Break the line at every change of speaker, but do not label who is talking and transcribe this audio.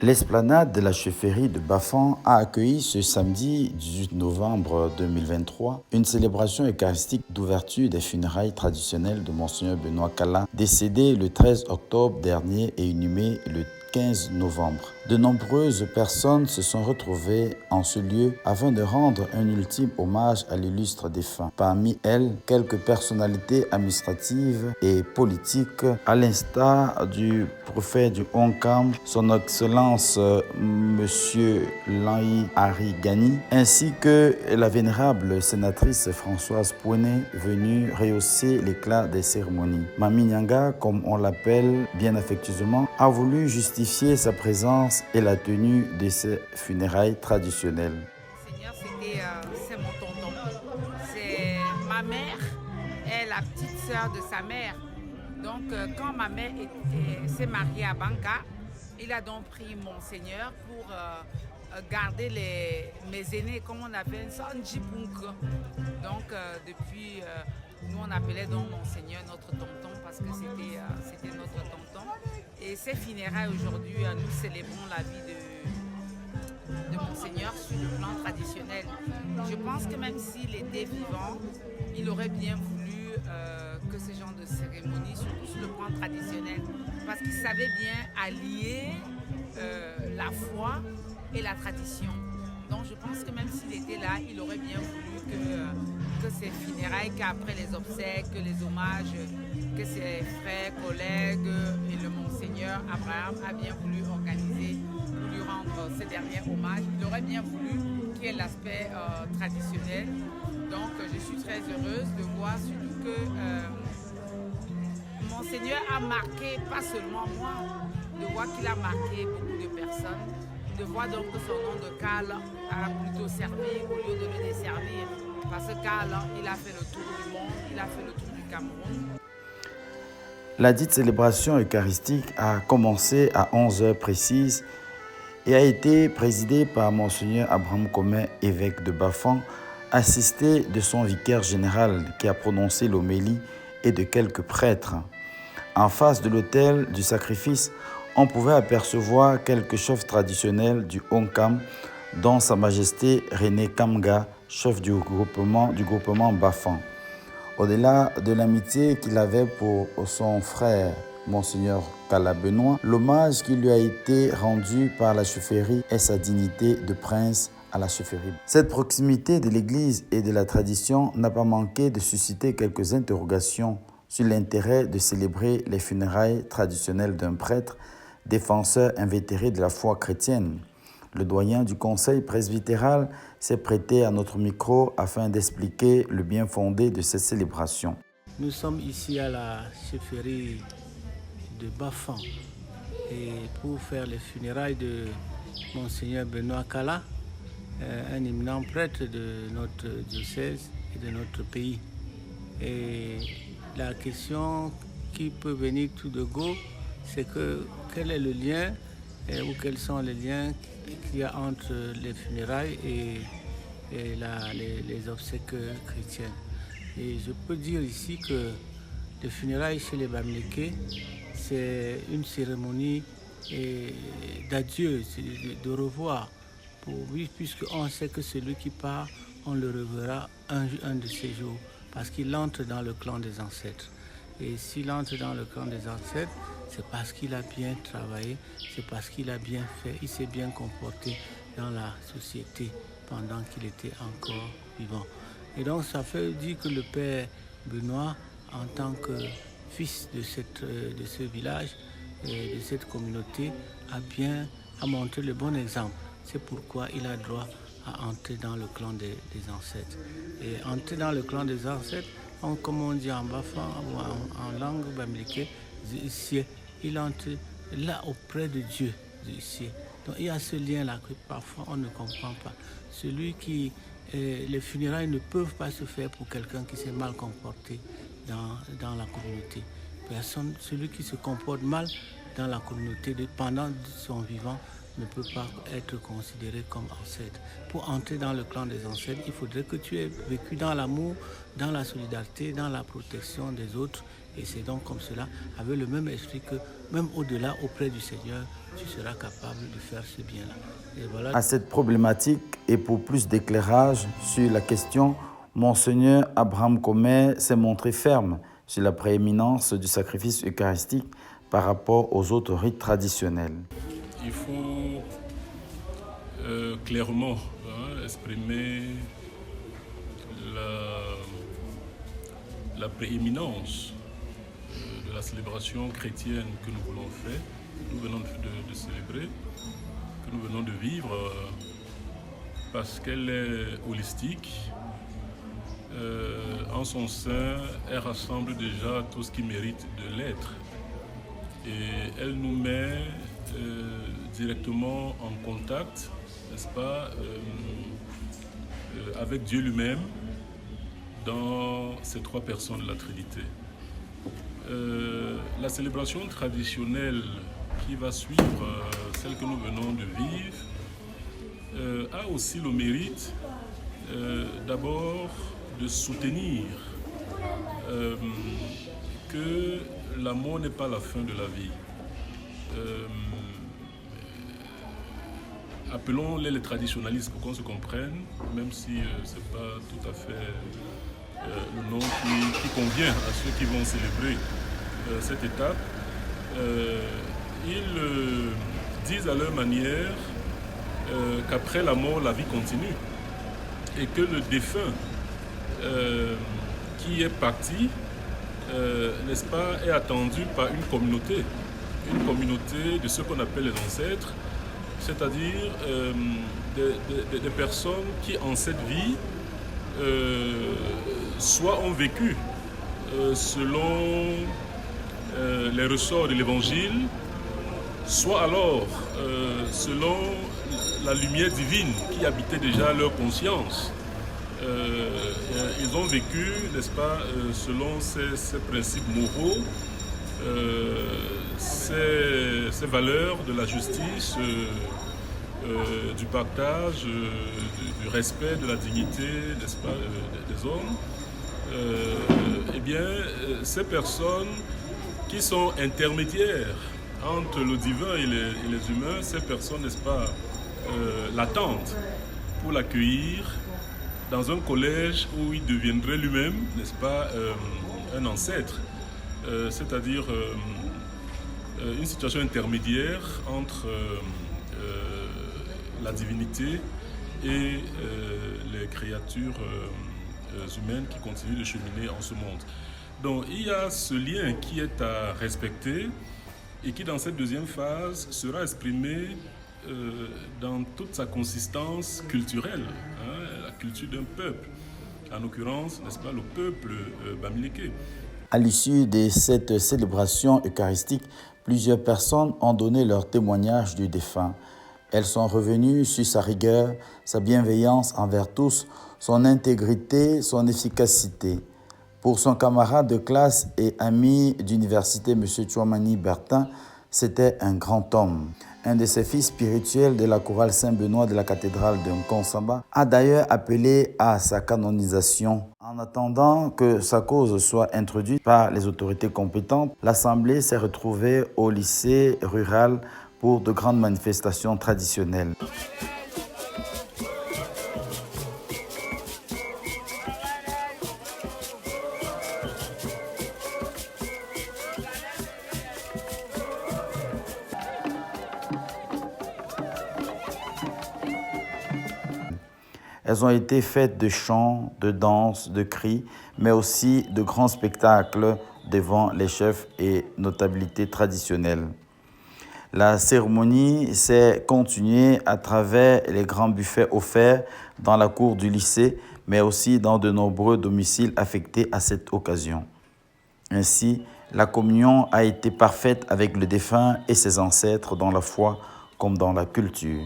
L'esplanade de la chefferie de Bafan a accueilli ce samedi 18 novembre 2023 une célébration eucharistique d'ouverture des funérailles traditionnelles de Monseigneur Benoît Kala, décédé le 13 octobre dernier et inhumé le 15 novembre. De nombreuses personnes se sont retrouvées en ce lieu afin de rendre un ultime hommage à l'illustre défunt. Parmi elles, quelques personnalités administratives et politiques, à l'instar du prophète du Onkam, son Excellence Monsieur Lanyi Hari Gani, ainsi que la vénérable sénatrice Françoise Pouenet, venue rehausser l'éclat des cérémonies. Mami Nyanga, comme on l'appelle bien affectueusement, a voulu justifier sa présence et la tenue de ces funérailles traditionnelles.
Seigneur, c'est mon tonton. C'est ma mère est la petite sœur de sa mère. Donc, quand ma mère s'est mariée à Banka, il a donc pris Monseigneur pour garder mes aînés, comme on appelle ça, Njipunk. Donc, depuis, nous on appelait donc Monseigneur notre tonton parce que c'était notre tonton. Et ces funérailles aujourd'hui, nous célébrons la vie de Monseigneur sur le plan traditionnel. Je pense que même s'il était vivant, il aurait bien voulu que ce genre de cérémonie, surtout sur le plan traditionnel, parce qu'il savait bien allier la foi et la tradition. Donc je pense que même s'il était là, il aurait bien voulu que ces funérailles, qu'après les obsèques, que les hommages, que ses frères, collègues et le Monseigneur Abraham a bien voulu organiser pour lui rendre ces derniers hommages. Il aurait bien voulu qu'il y ait l'aspect traditionnel. Donc je suis très heureuse de voir surtout que Monseigneur a marqué, pas seulement moi, de voir qu'il a marqué beaucoup de personnes, de voir donc que son nom de Karl a plutôt servi au lieu de le desservir. Parce que Karl, il a fait le tour du monde, il a fait le tour du Cameroun.
La dite célébration eucharistique a commencé à 11h précises et a été présidée par Monseigneur Abraham Comé, évêque de Bafan, assisté de son vicaire général qui a prononcé l'homélie et de quelques prêtres. En face de l'autel du sacrifice, on pouvait apercevoir quelques chefs traditionnels du Onkam, dont Sa Majesté René Kamga, chef du groupement Bafan. Au-delà de l'amitié qu'il avait pour son frère, Monseigneur Kala Benoît, l'hommage qui lui a été rendu par la chefferie est sa dignité de prince à la chefferie. Cette proximité de l'Église et de la tradition n'a pas manqué de susciter quelques interrogations sur l'intérêt de célébrer les funérailles traditionnelles d'un prêtre, défenseur invétéré de la foi chrétienne. Le doyen du conseil presbytéral s'est prêté à notre micro afin d'expliquer le bien fondé de cette célébration.
Nous sommes ici à la chefferie de Bafan et pour faire les funérailles de Monseigneur Benoît Kala, un éminent prêtre de notre diocèse et de notre pays. Et la question qui peut venir tout de go, c'est quel est le lien ou quels sont les liens qu'il y a entre les funérailles et les obsèques chrétiennes. Et je peux dire ici que les funérailles chez les Bamileke, c'est une cérémonie d'adieu, de revoir, puisqu'on sait que celui qui part, on le reverra un de ces jours, parce qu'il entre dans le clan des ancêtres. Et s'il entre dans le clan des ancêtres, c'est parce qu'il a bien travaillé, c'est parce qu'il a bien fait, il s'est bien comporté dans la société pendant qu'il était encore vivant. Et donc ça fait dire que le père Benoît, en tant que fils de ce village et de cette communauté, a montré le bon exemple. C'est pourquoi il a droit à entrer dans le clan des ancêtres. Et entrer dans le clan des ancêtres, comme on dit en Bafan ou en langue bamileke, il entre là auprès de Dieu. Donc il y a ce lien-là que parfois on ne comprend pas. Les funérailles ne peuvent pas se faire pour quelqu'un qui s'est mal comporté dans la communauté. Celui qui se comporte mal dans la communauté pendant son vivant ne peut pas être considéré comme ancêtre. Pour entrer dans le clan des ancêtres, il faudrait que tu aies vécu dans l'amour, dans la solidarité, dans la protection des autres Et c'est donc comme cela, avec le même esprit que même au-delà, auprès du Seigneur, tu seras capable de faire ce bien-là. Et voilà.
À cette problématique et pour plus d'éclairage sur la question, Monseigneur Abraham Comey s'est montré ferme sur la prééminence du sacrifice eucharistique par rapport aux autres rites traditionnels.
Il faut clairement exprimer la prééminence de la célébration chrétienne que nous voulons faire, que nous venons de célébrer, que nous venons de vivre, parce qu'elle est holistique. En son sein, elle rassemble déjà tout ce qui mérite de l'être. Et elle nous met directement en contact, n'est-ce pas, avec Dieu lui-même dans ces trois personnes de la Trinité. La célébration traditionnelle qui va suivre celle que nous venons de vivre a aussi le mérite d'abord de soutenir que l'amour n'est pas la fin de la vie. Appelons-les les traditionnalistes pour qu'on se comprenne, même si ce n'est pas tout à fait le nom qui convient à ceux qui vont célébrer cette étape. Ils disent à leur manière qu'après la mort, la vie continue et que le défunt qui est parti, n'est-ce pas, est attendu par une communauté de ce qu'on appelle les ancêtres, c'est-à-dire des personnes qui en cette vie soit ont vécu selon les ressorts de l'Évangile, soit alors selon la lumière divine qui habitait déjà leur conscience. Ils ont vécu, n'est-ce pas, selon ces principes moraux, ces valeurs de la justice, du partage, du respect de la dignité, n'est-ce pas, des hommes. Eh bien, ces personnes qui sont intermédiaires entre le divin et les humains, ces personnes, n'est-ce pas, l'attendent pour l'accueillir dans un collège où il deviendrait lui-même, n'est-ce pas, un ancêtre, c'est-à-dire une situation intermédiaire entre la divinité et les créatures humaines qui continuent de cheminer en ce monde. Donc il y a ce lien qui est à respecter et qui, dans cette deuxième phase, sera exprimé dans toute sa consistance culturelle, la culture d'un peuple, en l'occurrence, n'est-ce pas, le peuple bamileke.
À l'issue de cette célébration eucharistique, plusieurs personnes ont donné leur témoignage du défunt. Elles sont revenues sur sa rigueur, sa bienveillance envers tous, son intégrité, son efficacité. Pour son camarade de classe et ami d'université, M. Chouamani Bertin, c'était un grand homme. Un de ses fils spirituels de la chorale Saint-Benoît de la cathédrale de Nkonsamba a d'ailleurs appelé à sa canonisation. En attendant que sa cause soit introduite par les autorités compétentes, l'Assemblée s'est retrouvée au lycée rural pour de grandes manifestations traditionnelles. Elles ont été faites de chants, de danses, de cris, mais aussi de grands spectacles devant les chefs et notabilités traditionnelles. La cérémonie s'est continuée à travers les grands buffets offerts dans la cour du lycée, mais aussi dans de nombreux domiciles affectés à cette occasion. Ainsi, la communion a été parfaite avec le défunt et ses ancêtres dans la foi comme dans la culture.